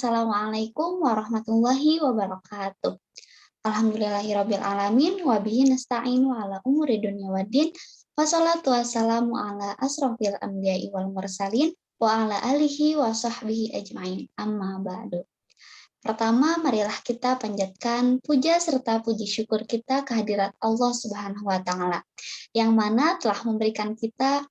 Assalamualaikum warahmatullahi wabarakatuh. Alhamdulillahirabbil alamin wa bihi nasta'inu ala umuri dunya waddin. Wassalatu wassalamu ala asrofil anbiya'i wal mursalin wa ala alihi wa sahbihi ajmain. Amma ba'du. Pertama, marilah kita panjatkan puja serta puji syukur kita kehadirat Allah Subhanahu wa taala yang mana telah memberikan kita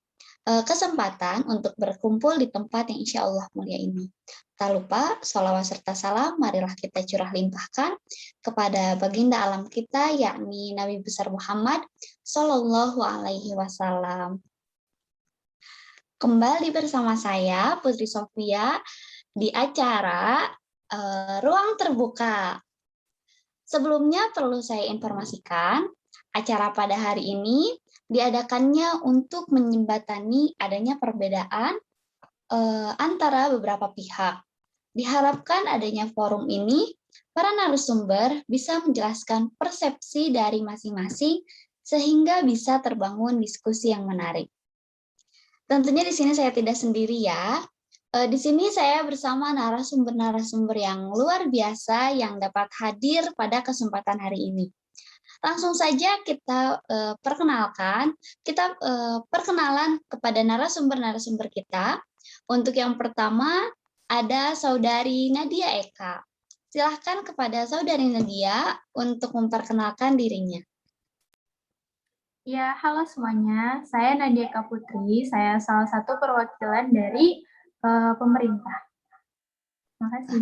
kesempatan untuk berkumpul di tempat yang insya Allah mulia ini. Tak lupa, sholawat serta salam marilah kita curah limpahkan kepada baginda alam kita, yakni Nabi besar Muhammad Sallallahu Alaihi Wasallam. Kembali bersama saya, Putri Sofia, di acara Ruang Terbuka. Sebelumnya perlu saya informasikan, acara pada hari ini diadakannya untuk menjembatani adanya perbedaan antara beberapa pihak. Diharapkan adanya forum ini, para narasumber bisa menjelaskan persepsi dari masing-masing sehingga bisa terbangun diskusi yang menarik. Tentunya di sini saya tidak sendiri ya. Di sini saya bersama narasumber-narasumber yang luar biasa yang dapat hadir pada kesempatan hari ini. Langsung saja kita perkenalan kepada narasumber-narasumber kita. Untuk yang pertama ada Saudari Nadia Eka. Silahkan kepada Saudari Nadia untuk memperkenalkan dirinya. Ya, halo semuanya. Saya Nadia Eka Putri. Saya salah satu perwakilan dari pemerintah. Terima kasih.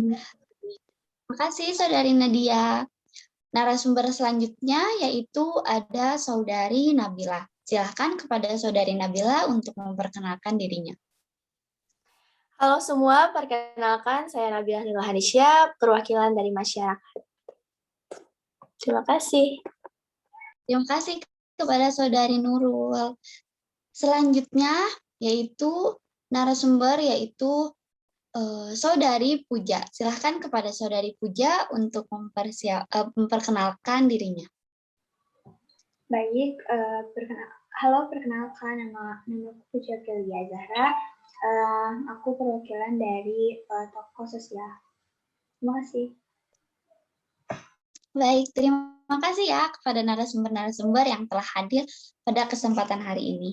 Terima kasih Saudari Nadia. Narasumber selanjutnya yaitu ada Saudari Nabila. Silahkan kepada Saudari Nabila untuk memperkenalkan dirinya. Halo semua, perkenalkan saya Nabila Nurhanisya, perwakilan dari masyarakat. Terima kasih. Terima kasih kepada Saudari Nurul. Selanjutnya yaitu narasumber yaitu Saudari Puja. Silahkan kepada Saudari Puja untuk memperkenalkan dirinya. Baik, perkenalkan nama Puja Kelia Zahra. Aku perwakilan dari toko sosial. Terima kasih. Baik, terima kasih ya kepada narasumber-narasumber yang telah hadir pada kesempatan hari ini.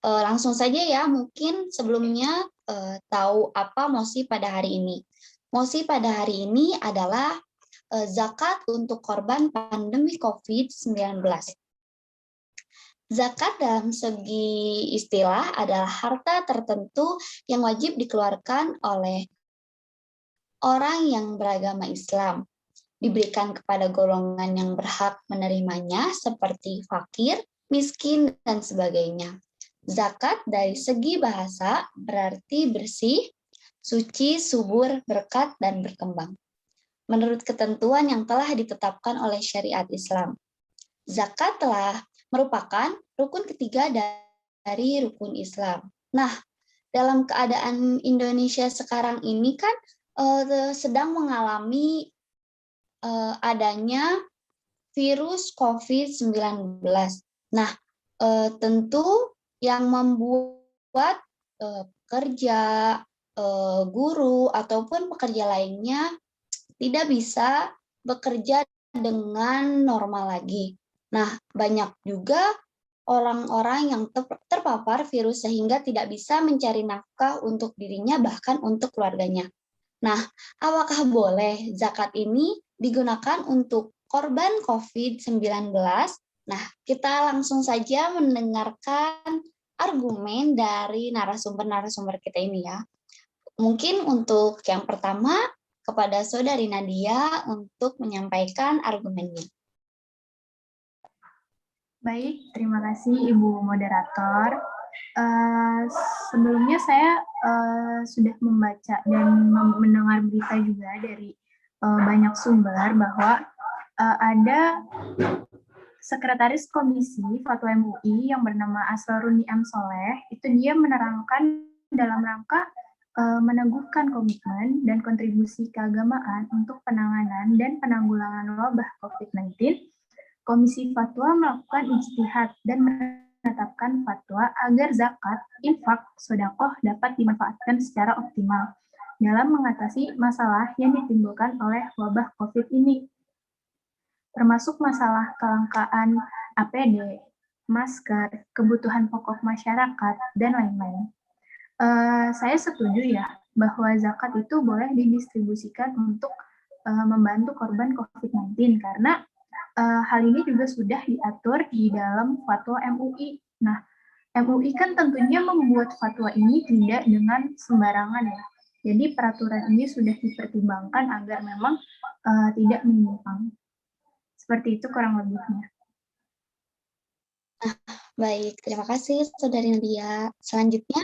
Langsung saja ya, mungkin sebelumnya tahu apa mosi pada hari ini. Mosi pada hari ini adalah zakat untuk korban pandemi COVID-19. Zakat dalam segi istilah adalah harta tertentu yang wajib dikeluarkan oleh orang yang beragama Islam, diberikan kepada golongan yang berhak menerimanya seperti fakir, miskin, dan sebagainya. Zakat dari segi bahasa berarti bersih, suci, subur, berkat, dan berkembang. Menurut ketentuan yang telah ditetapkan oleh syariat Islam, zakat telah merupakan rukun ketiga dari rukun Islam. Nah, dalam keadaan Indonesia sekarang ini kan sedang mengalami adanya virus COVID-19. Nah, tentu yang membuat pekerja, guru, ataupun pekerja lainnya tidak bisa bekerja dengan normal lagi. Nah, banyak juga orang-orang yang terpapar virus sehingga tidak bisa mencari nafkah untuk dirinya bahkan untuk keluarganya. Nah, apakah boleh zakat ini digunakan untuk korban COVID-19? Nah, kita langsung saja mendengarkan argumen dari narasumber-narasumber kita ini ya. Mungkin untuk yang pertama kepada Saudari Nadia untuk menyampaikan argumennya. Baik, terima kasih Ibu Moderator. Sebelumnya saya sudah membaca dan mendengar berita juga dari banyak sumber bahwa ada Sekretaris Komisi Fatwa MUI yang bernama Asroruni M. Soleh, itu dia menerangkan dalam rangka meneguhkan komitmen dan kontribusi keagamaan untuk penanganan dan penanggulangan wabah COVID-19, Komisi Fatwa melakukan ijtihad dan menetapkan fatwa agar zakat, infak, sedekah dapat dimanfaatkan secara optimal. dalam mengatasi masalah yang ditimbulkan oleh wabah COVID ini, termasuk masalah kelangkaan APD, masker, kebutuhan pokok masyarakat, dan lain-lain. Saya setuju ya bahwa zakat itu boleh didistribusikan untuk membantu korban COVID-19 karena hal ini juga sudah diatur di dalam fatwa MUI. Nah, MUI kan tentunya membuat fatwa ini tidak dengan sembarangan ya. Jadi peraturan ini sudah dipertimbangkan agar memang tidak menyimpang. Seperti itu kurang lebihnya. Baik, terima kasih Saudari Nadia. Selanjutnya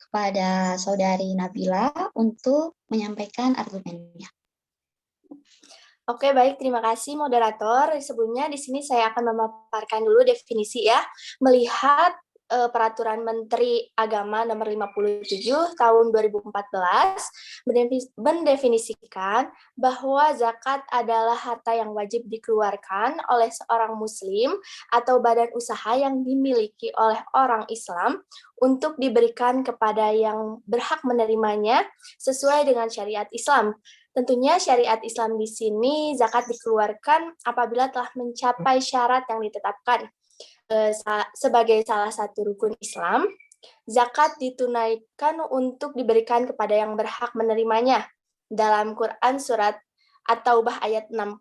kepada Saudari Nabila untuk menyampaikan argumennya. Oke, baik. Terima kasih, moderator. Sebelumnya, di sini saya akan memaparkan dulu definisi ya. Melihat Peraturan Menteri Agama Nomor 57 Tahun 2014 mendefinisikan bahwa zakat adalah harta yang wajib dikeluarkan oleh seorang muslim atau badan usaha yang dimiliki oleh orang Islam untuk diberikan kepada yang berhak menerimanya sesuai dengan syariat Islam. Tentunya syariat Islam di sini zakat dikeluarkan apabila telah mencapai syarat yang ditetapkan. Sebagai salah satu rukun Islam, zakat ditunaikan untuk diberikan kepada yang berhak menerimanya. Dalam Quran surat At-Taubah ayat 60,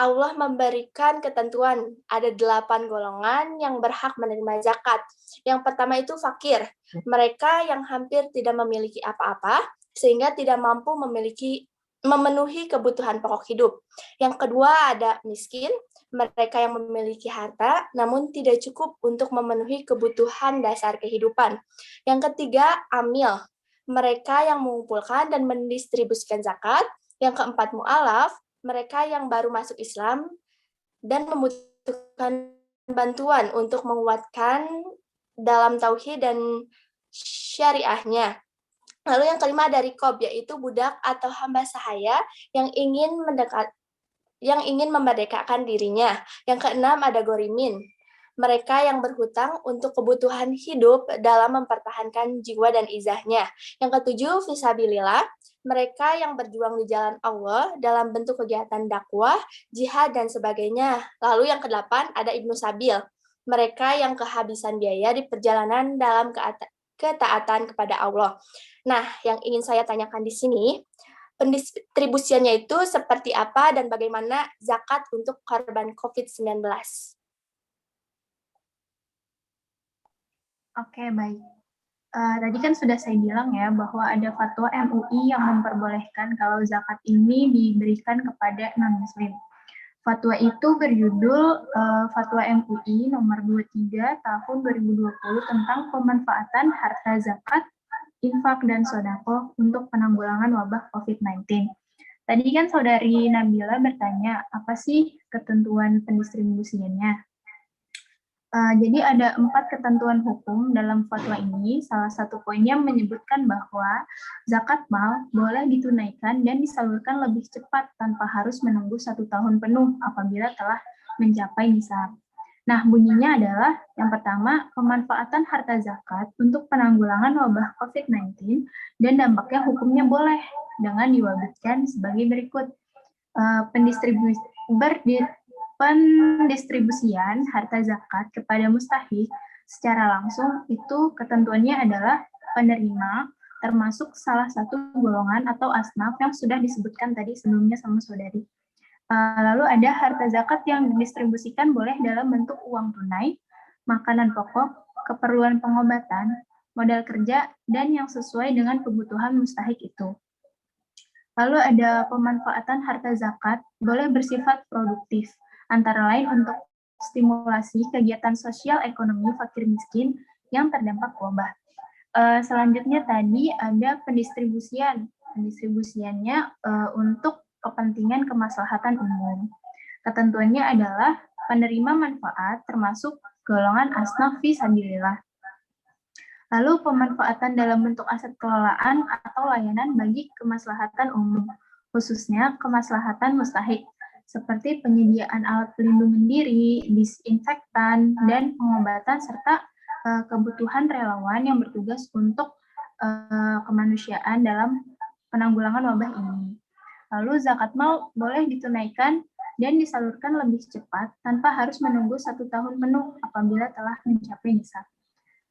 Allah memberikan ketentuan ada 8 golongan yang berhak menerima zakat. Yang pertama itu fakir, mereka yang hampir tidak memiliki apa-apa sehingga tidak mampu memenuhi kebutuhan pokok hidup. Yang kedua ada miskin, mereka yang memiliki harta namun tidak cukup untuk memenuhi kebutuhan dasar kehidupan. Yang ketiga amil, mereka yang mengumpulkan dan mendistribusikan zakat. Yang keempat mu'alaf, mereka yang baru masuk Islam dan membutuhkan bantuan untuk menguatkan dalam tauhid dan syariahnya. Lalu yang kelima dari rikob, yaitu budak atau hamba sahaya yang ingin memerdekakan dirinya. Yang keenam ada gorimin, mereka yang berhutang untuk kebutuhan hidup dalam mempertahankan jiwa dan izahnya. Yang ketujuh fisabilillah, mereka yang berjuang di jalan Allah dalam bentuk kegiatan dakwah, jihad, dan sebagainya. Lalu yang kedelapan ada ibnu sabil, mereka yang kehabisan biaya di perjalanan dalam ketaatan kepada Allah. Nah, yang ingin saya tanyakan di sini, pendistribusiannya itu seperti apa dan bagaimana zakat untuk korban COVID-19? Oke, baik. Tadi kan sudah saya bilang ya bahwa ada fatwa MUI yang memperbolehkan kalau zakat ini diberikan kepada non-muslim. Fatwa itu berjudul Fatwa MUI nomor 23 tahun 2020 tentang pemanfaatan harta zakat, infak, dan sodako untuk penanggulangan wabah COVID-19. Tadi kan Saudari Nabila bertanya, apa sih ketentuan pendistribusiannya? Jadi ada 4 ketentuan hukum dalam fatwa ini. Salah satu poinnya menyebutkan bahwa zakat mal boleh ditunaikan dan disalurkan lebih cepat tanpa harus menunggu 1 tahun penuh apabila telah mencapai nisab. Nah, bunyinya adalah yang pertama, pemanfaatan harta zakat untuk penanggulangan wabah COVID-19 dan dampaknya hukumnya boleh dengan diwajibkan sebagai berikut. Pendistribusian harta zakat kepada mustahik secara langsung itu ketentuannya adalah penerima termasuk salah satu golongan atau asnaf yang sudah disebutkan tadi sebelumnya sama saudari. Lalu ada harta zakat yang didistribusikan boleh dalam bentuk uang tunai, makanan pokok, keperluan pengobatan, modal kerja, dan yang sesuai dengan kebutuhan mustahik itu. Lalu ada pemanfaatan harta zakat boleh bersifat produktif, antara lain untuk stimulasi kegiatan sosial ekonomi fakir miskin yang terdampak wabah. Selanjutnya tadi ada pendistribusiannya untuk kepentingan kemaslahatan umum. Ketentuannya adalah penerima manfaat termasuk golongan asnaf fi sabilillah. Lalu pemanfaatan dalam bentuk aset kelolaan atau layanan bagi kemaslahatan umum, khususnya kemaslahatan mustahik, seperti penyediaan alat pelindung diri, disinfektan, dan pengobatan serta kebutuhan relawan yang bertugas untuk kemanusiaan dalam penanggulangan wabah ini. Lalu zakat mal boleh ditunaikan dan disalurkan lebih cepat tanpa harus menunggu 1 tahun penuh apabila telah mencapai nisab.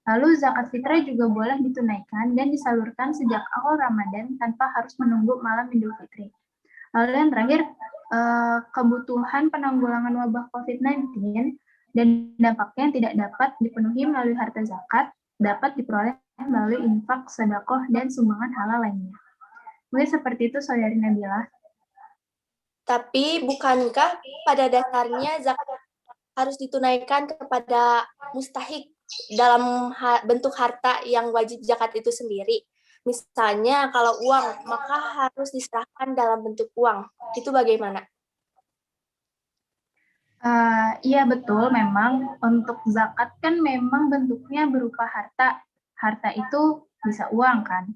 Lalu zakat fitrah juga boleh ditunaikan dan disalurkan sejak awal Ramadan tanpa harus menunggu malam Idul Fitri. Lalu yang terakhir, kebutuhan penanggulangan wabah COVID-19 dan dampaknya yang tidak dapat dipenuhi melalui harta zakat dapat diperoleh melalui infak, sedekah, dan sumbangan halal lainnya. Mungkin seperti itu, Saudari Nabila. Tapi bukankah pada dasarnya zakat harus ditunaikan kepada mustahik dalam bentuk harta yang wajib zakat itu sendiri? Misalnya kalau uang, maka harus diserahkan dalam bentuk uang. Itu bagaimana? Iya betul, memang untuk zakat kan memang bentuknya berupa harta. Harta itu bisa uang kan.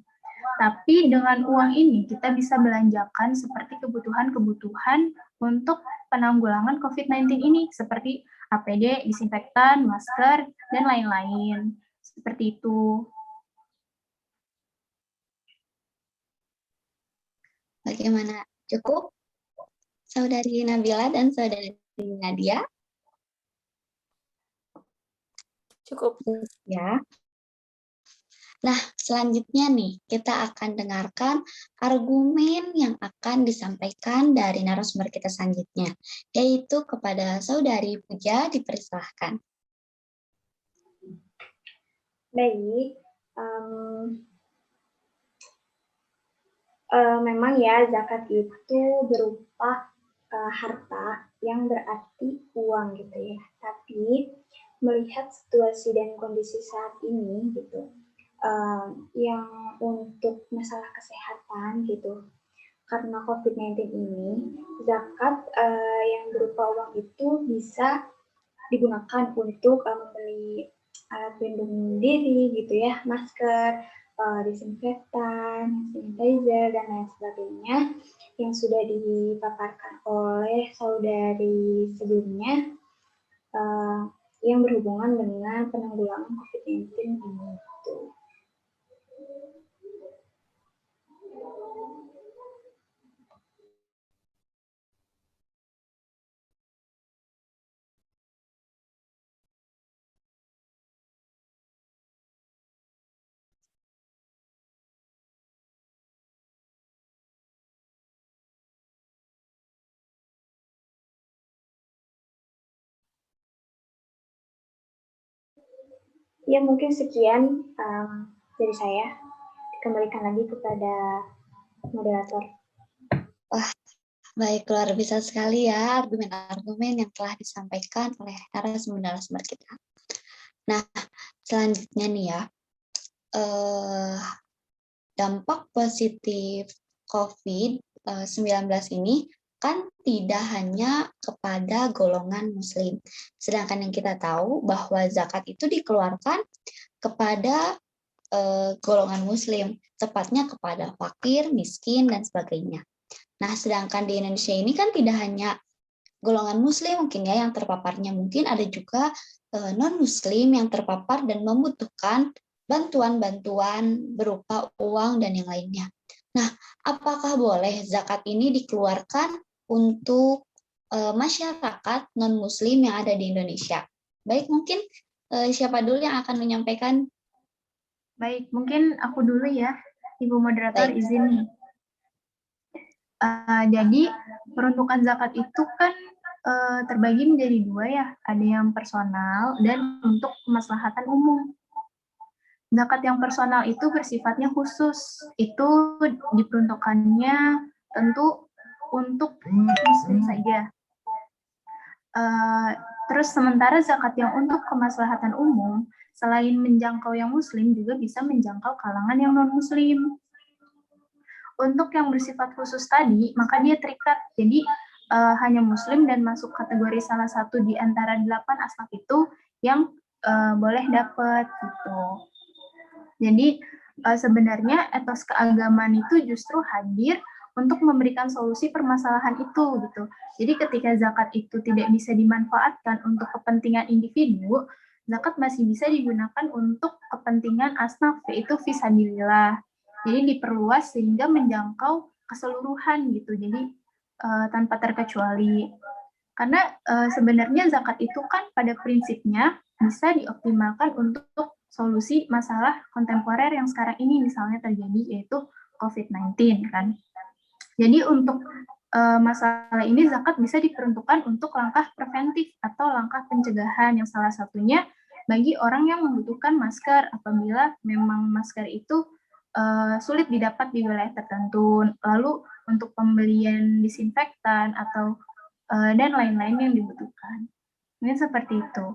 Tapi dengan uang ini kita bisa belanjakan seperti kebutuhan-kebutuhan untuk penanggulangan COVID-19 ini, seperti APD, disinfektan, masker, dan lain-lain. Seperti itu. Bagaimana? Cukup? Saudari Nabila dan Saudari Nadia? Cukup. Ya. Nah, selanjutnya nih, kita akan dengarkan argumen yang akan disampaikan dari narasumber kita selanjutnya, yaitu kepada Saudari Puja, dipersilahkan. Baik, memang ya zakat itu berupa harta yang berarti uang gitu ya. Tapi melihat situasi dan kondisi saat ini gitu, yang untuk masalah kesehatan gitu, karena COVID-19 ini, zakat yang berupa uang itu bisa digunakan untuk membeli alat pelindung diri gitu ya, masker, disinfektan, sanitizer, dan lain sebagainya yang sudah dipaparkan oleh saudari sebelumnya yang berhubungan dengan penanggulangan COVID-19 ini. Ya mungkin sekian dari saya. Kembalikan lagi kepada moderator. Wah, baik, luar biasa sekali ya argumen-argumen yang telah disampaikan oleh narasumber kita. Nah, selanjutnya nih ya, dampak positif COVID-19 ini kan tidak hanya kepada golongan muslim. Sedangkan yang kita tahu bahwa zakat itu dikeluarkan kepada golongan muslim, tepatnya kepada fakir, miskin, dan sebagainya. Nah, sedangkan di Indonesia ini kan tidak hanya golongan muslim mungkin ya yang terpaparnya, mungkin ada juga non-muslim yang terpapar dan membutuhkan bantuan-bantuan berupa uang dan yang lainnya. Nah, apakah boleh zakat ini dikeluarkan untuk masyarakat non-muslim yang ada di Indonesia? Baik, mungkin siapa dulu yang akan menyampaikan? Baik, mungkin aku dulu ya, Ibu Moderator. Baik. Izin nih. Jadi peruntukan zakat itu kan terbagi menjadi dua ya, ada yang personal dan untuk kemaslahatan umum. Zakat yang personal itu bersifatnya khusus, itu diperuntukkannya tentu untuk muslim saja. Terus sementara zakat yang untuk kemaslahatan umum, selain menjangkau yang muslim, juga bisa menjangkau kalangan yang non-muslim. Untuk yang bersifat khusus tadi, maka dia terikat. Jadi hanya muslim dan masuk kategori salah satu di antara 8 asnaf itu yang boleh dapat gitu. Jadi sebenarnya etos keagamaan itu justru hadir untuk memberikan solusi permasalahan itu gitu. Jadi ketika zakat itu tidak bisa dimanfaatkan untuk kepentingan individu, zakat masih bisa digunakan untuk kepentingan asnaf, yaitu fisabilillah. Jadi diperluas sehingga menjangkau keseluruhan gitu. Jadi tanpa terkecuali. Karena sebenarnya zakat itu kan pada prinsipnya bisa dioptimalkan untuk solusi masalah kontemporer yang sekarang ini misalnya terjadi, yaitu COVID-19 kan. Jadi untuk masalah ini zakat bisa diperuntukkan untuk langkah preventif atau langkah pencegahan yang salah satunya bagi orang yang membutuhkan masker apabila memang masker itu sulit didapat di wilayah tertentu. Lalu untuk pembelian disinfektan atau dan lain-lain yang dibutuhkan. Mungkin seperti itu.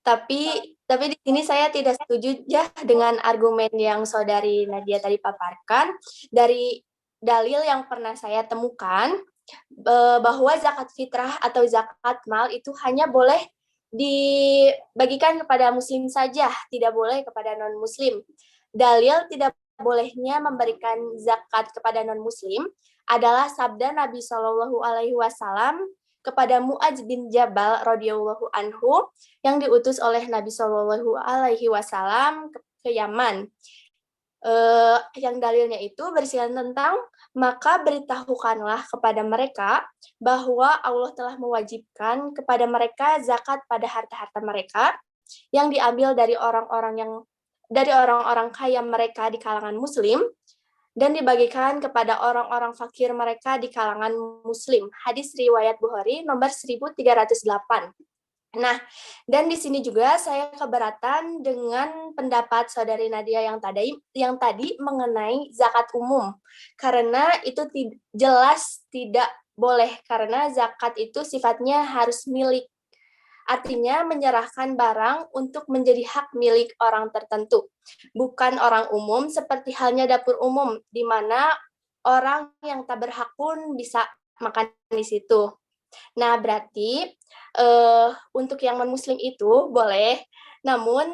Tapi di sini saya tidak setuju ya dengan argumen yang Saudari Nadia tadi paparkan. Dari dalil yang pernah saya temukan, bahwa zakat fitrah atau zakat mal itu hanya boleh dibagikan kepada muslim saja, tidak boleh kepada non-muslim. Dalil tidak bolehnya memberikan zakat kepada non-muslim adalah sabda Nabi Shallallahu Alaihi Wasallam kepada Mu'adz bin Jabal radhiyallahu anhu yang diutus oleh Nabi Shallallahu Alaihi Wasallam ke Yaman. Yang dalilnya itu berisikan tentang, maka beritahukanlah kepada mereka bahwa Allah telah mewajibkan kepada mereka zakat pada harta-harta mereka yang diambil dari orang-orang kaya mereka di kalangan muslim dan dibagikan kepada orang-orang fakir mereka di kalangan muslim. Hadis riwayat Bukhari nomor 1308. Nah, dan di sini juga saya keberatan dengan pendapat Saudari Nadia yang tadi mengenai zakat umum. Karena itu jelas tidak boleh, karena zakat itu sifatnya harus milik. Artinya menyerahkan barang untuk menjadi hak milik orang tertentu. Bukan orang umum seperti halnya dapur umum, di mana orang yang tak berhak pun bisa makan di situ. Nah, berarti untuk yang non-muslim itu boleh, namun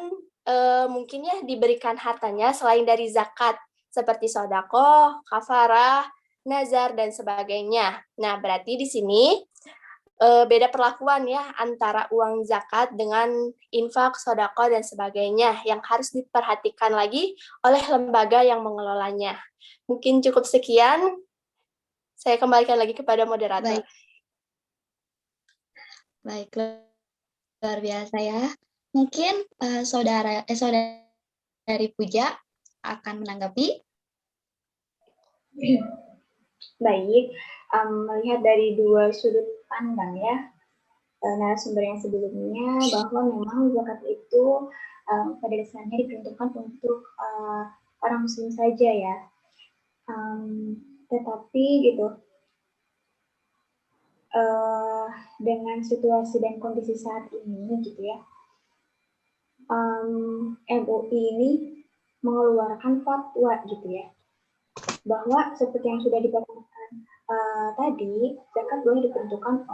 mungkin ya diberikan hartanya selain dari zakat, seperti sodako, kafarah, nazar, dan sebagainya. Nah, berarti di sini beda perlakuan ya antara uang zakat dengan infak, sodako, dan sebagainya yang harus diperhatikan lagi oleh lembaga yang mengelolanya. Mungkin cukup sekian, saya kembalikan lagi kepada moderator. Baik, luar biasa ya. Mungkin saudari Puja akan menanggapi. Baik, melihat dari dua sudut pandang ya, narasumber yang sebelumnya bahwa memang zakat itu pada dasarnya diperuntukkan untuk orang muslim saja ya. Tetapi gitu, dengan situasi dan kondisi saat ini gitu ya, MUI ini mengeluarkan fatwa gitu ya, bahwa seperti yang sudah dipaparkan tadi, zakat boleh diperuntukkan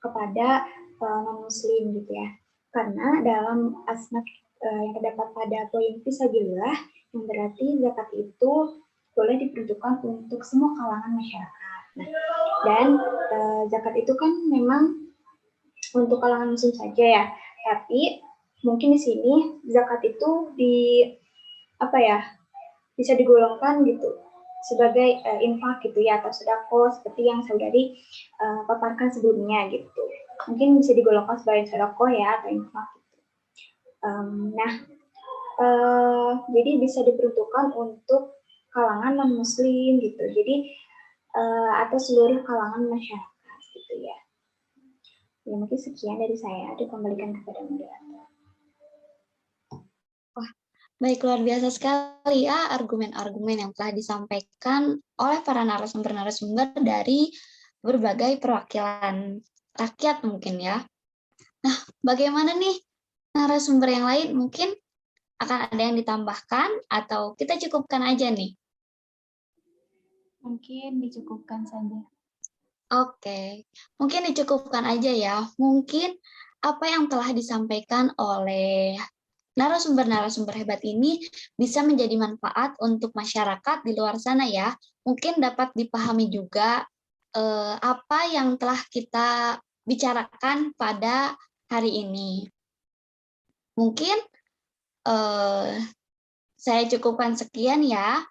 kepada non-muslim gitu ya, karena dalam asnaf yang terdapat pada poin fisabilillah, yang berarti zakat itu boleh diperuntukkan untuk semua kalangan masyarakat. Nah, dan zakat itu kan memang untuk kalangan muslim saja ya, tapi mungkin di sini zakat itu bisa digolongkan gitu sebagai infak gitu ya, atau sedekah seperti yang saudari paparkan sebelumnya gitu. Mungkin bisa digolongkan sebagai sedekah ya atau infak gitu. Jadi bisa diperuntukkan untuk kalangan non muslim gitu. Jadi atau seluruh kalangan masyarakat gitu ya. Ya mungkin sekian dari saya, dikembalikan kepada moderator. Wah, baik, luar biasa sekali ya argumen-argumen yang telah disampaikan oleh para narasumber-narasumber dari berbagai perwakilan rakyat mungkin ya. Nah, bagaimana nih narasumber yang lain? Mungkin akan ada yang ditambahkan atau kita cukupkan aja nih? Mungkin dicukupkan saja. Oke, mungkin dicukupkan aja ya. Mungkin apa yang telah disampaikan oleh narasumber-narasumber hebat ini bisa menjadi manfaat untuk masyarakat di luar sana ya. Mungkin dapat dipahami juga apa yang telah kita bicarakan pada hari ini. Mungkin saya cukupkan sekian ya.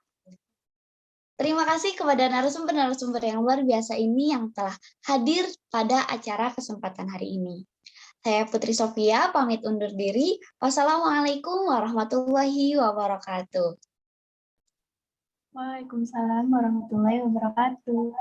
Terima kasih kepada narasumber-narasumber yang luar biasa ini yang telah hadir pada acara kesempatan hari ini. Saya Putri Sofia, pamit undur diri. Wassalamualaikum warahmatullahi wabarakatuh. Waalaikumsalam warahmatullahi wabarakatuh.